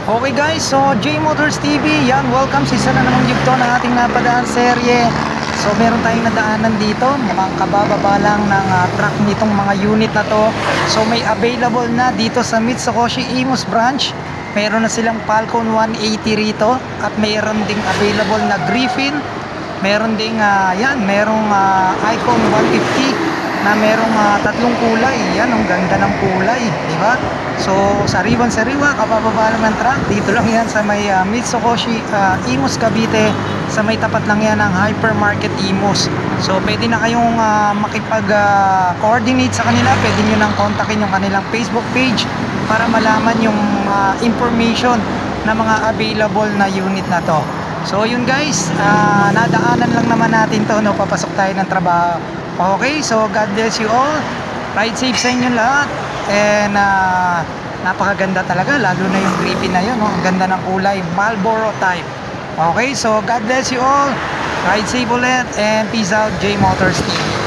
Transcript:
Okay guys, so J Motors TV, yan, welcome sa isa na namang yugto ng ating napadaan serye. So meron tayong nadaanan dito, mukhang kabababa lang ng truck nitong mga unit na to. So may available na dito sa Mitsukoshi Imus branch. Meron na silang Falcon 180 rito at mayroon ding available na Griffin. Meron ding merong Icon 150 na merong tatlong kulay. Yan, ang ganda ng kulay, di ba? So sariwan-sariwa, kabababa lang ng truck. Dito lang yan sa may Mitsukoshi Imus Cavite, sa may tapat lang yan ng Hypermarket Imus. So pwede na kayong makipag-coordinate sa kanila. Pwede nyo nang kontakin yung kanilang Facebook page para malaman yung information na mga available na unit na to. So yun guys, nadaanan lang naman natin to, no? Papasok tayo ng trabaho. Okay, so God bless you all. Ride safe sa inyo lahat. And napakaganda talaga, lalo na yung Griffin na yun, no? Ang ganda ng kulay, Marlboro type. Okay, so God bless you all. Ride safe ulit and peace out, J Motors TV.